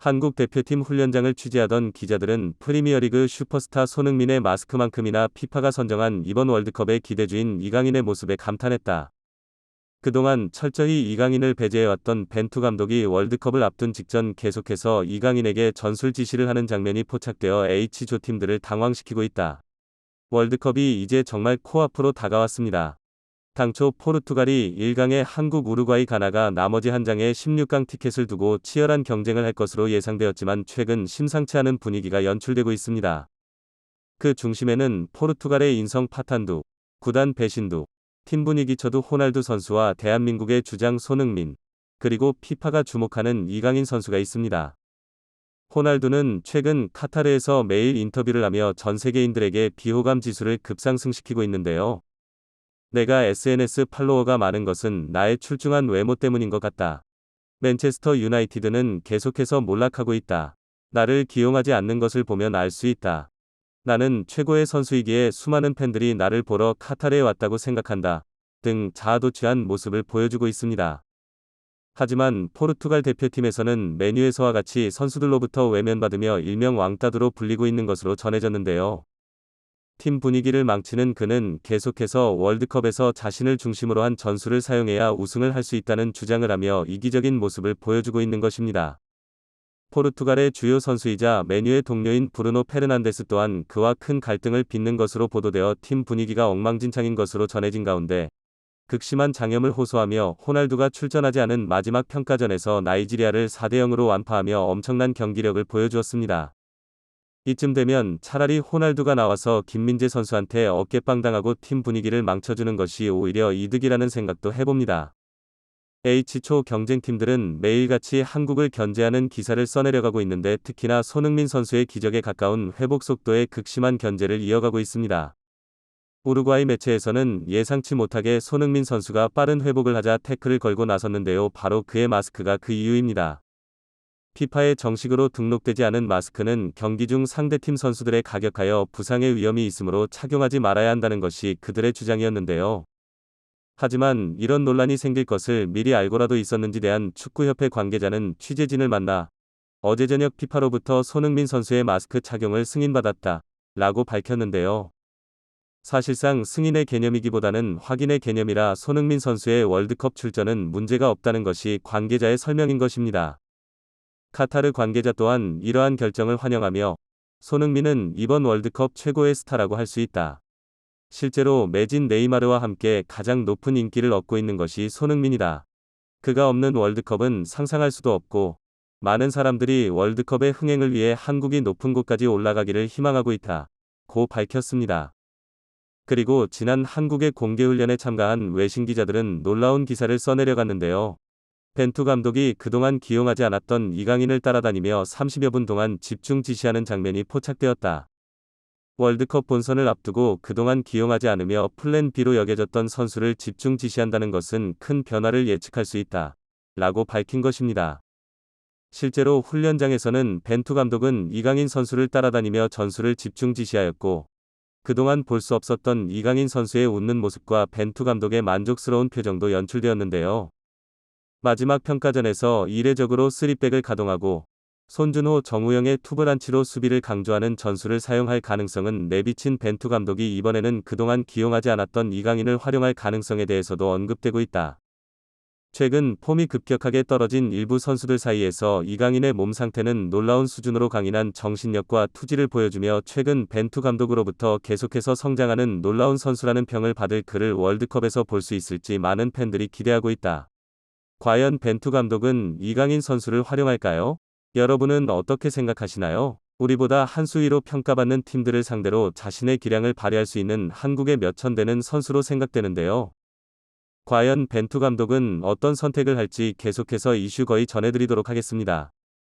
한국 대표팀 훈련장을 취재하던 기자들은 프리미어리그 슈퍼스타 손흥민의 마스크만큼이나 피파가 선정한 이번 월드컵의 기대주인 이강인의 모습에 감탄했다. 그동안 철저히 이강인을 배제해왔던 벤투 감독이 월드컵을 앞둔 직전 계속해서 이강인에게 전술 지시를 하는 장면이 포착되어 H조 팀들을 당황시키고 있다. 월드컵이 이제 정말 코앞으로 다가왔습니다. 당초 포르투갈이 1강에 한국, 우루과이, 가나가 나머지 한 장에 16강 티켓을 두고 치열한 경쟁을 할 것으로 예상되었지만 최근 심상치 않은 분위기가 연출되고 있습니다. 그 중심에는 포르투갈의 인성 파탄두, 구단 배신두, 팀 분위기쳐도 호날두 선수와 대한민국의 주장 손흥민, 그리고 피파가 주목하는 이강인 선수가 있습니다. 호날두는 최근 카타르에서 매일 인터뷰를 하며 전 세계인들에게 비호감 지수를 급상승시키고 있는데요. 내가 SNS 팔로워가 많은 것은 나의 출중한 외모 때문인 것 같다. 맨체스터 유나이티드는 계속해서 몰락하고 있다. 나를 기용하지 않는 것을 보면 알 수 있다. 나는 최고의 선수이기에 수많은 팬들이 나를 보러 카타르에 왔다고 생각한다. 등 자아도취한 모습을 보여주고 있습니다. 하지만 포르투갈 대표팀에서는 메뉴에서와 같이 선수들로부터 외면받으며 일명 왕따두로 불리고 있는 것으로 전해졌는데요. 팀 분위기를 망치는 그는 계속해서 월드컵에서 자신을 중심으로 한 전술을 사용해야 우승을 할 수 있다는 주장을 하며 이기적인 모습을 보여주고 있는 것입니다. 포르투갈의 주요 선수이자 메뉴의 동료인 브루노 페르난데스 또한 그와 큰 갈등을 빚는 것으로 보도되어 팀 분위기가 엉망진창인 것으로 전해진 가운데 극심한 장염을 호소하며 호날두가 출전하지 않은 마지막 평가전에서 나이지리아를 4대0으로 완파하며 엄청난 경기력을 보여주었습니다. 이쯤 되면 차라리 호날두가 나와서 김민재 선수한테 어깨빵 당하고 팀 분위기를 망쳐주는 것이 오히려 이득이라는 생각도 해봅니다. H초 경쟁팀들은 매일같이 한국을 견제하는 기사를 써내려가고 있는데 특히나 손흥민 선수의 기적에 가까운 회복 속도의 극심한 견제를 이어가고 있습니다. 우루과이 매체에서는 예상치 못하게 손흥민 선수가 빠른 회복을 하자 태클을 걸고 나섰는데요. 바로 그의 마스크가 그 이유입니다. 피파에 정식으로 등록되지 않은 마스크는 경기 중 상대팀 선수들에 가격하여 부상의 위험이 있으므로 착용하지 말아야 한다는 것이 그들의 주장이었는데요. 하지만 이런 논란이 생길 것을 미리 알고라도 있었는지 대한축구협회 관계자는 취재진을 만나 어제 저녁 피파로부터 손흥민 선수의 마스크 착용을 승인받았다 라고 밝혔는데요. 사실상 승인의 개념이기보다는 확인의 개념이라 손흥민 선수의 월드컵 출전은 문제가 없다는 것이 관계자의 설명인 것입니다. 카타르 관계자 또한 이러한 결정을 환영하며 손흥민은 이번 월드컵 최고의 스타라고 할 수 있다. 실제로 매진 네이마르와 함께 가장 높은 인기를 얻고 있는 것이 손흥민이다. 그가 없는 월드컵은 상상할 수도 없고 많은 사람들이 월드컵의 흥행을 위해 한국이 높은 곳까지 올라가기를 희망하고 있다. 고 밝혔습니다. 그리고 지난 한국의 공개훈련에 참가한 외신 기자들은 놀라운 기사를 써내려갔는데요. 벤투 감독이 그동안 기용하지 않았던 이강인을 따라다니며 30여 분 동안 집중 지시하는 장면이 포착되었다. 월드컵 본선을 앞두고 그동안 기용하지 않으며 플랜 B로 여겨졌던 선수를 집중 지시한다는 것은 큰 변화를 예측할 수 있다. 라고 밝힌 것입니다. 실제로 훈련장에서는 벤투 감독은 이강인 선수를 따라다니며 전술을 집중 지시하였고 그동안 볼 수 없었던 이강인 선수의 웃는 모습과 벤투 감독의 만족스러운 표정도 연출되었는데요. 마지막 평가전에서 이례적으로 3백을 가동하고 손준호, 정우영의 투브란치로 수비를 강조하는 전술을 사용할 가능성은 내비친 벤투 감독이 이번에는 그동안 기용하지 않았던 이강인을 활용할 가능성에 대해서도 언급되고 있다. 최근 폼이 급격하게 떨어진 일부 선수들 사이에서 이강인의 몸 상태는 놀라운 수준으로 강인한 정신력과 투지를 보여주며 최근 벤투 감독으로부터 계속해서 성장하는 놀라운 선수라는 평을 받을 그를 월드컵에서 볼 수 있을지 많은 팬들이 기대하고 있다. 과연 벤투 감독은 이강인 선수를 활용할까요? 여러분은 어떻게 생각하시나요? 우리보다 한 수위로 평가받는 팀들을 상대로 자신의 기량을 발휘할 수 있는 한국의 몇천 되는 선수로 생각되는데요. 과연 벤투 감독은 어떤 선택을 할지 계속해서 이슈 거의 전해드리도록 하겠습니다.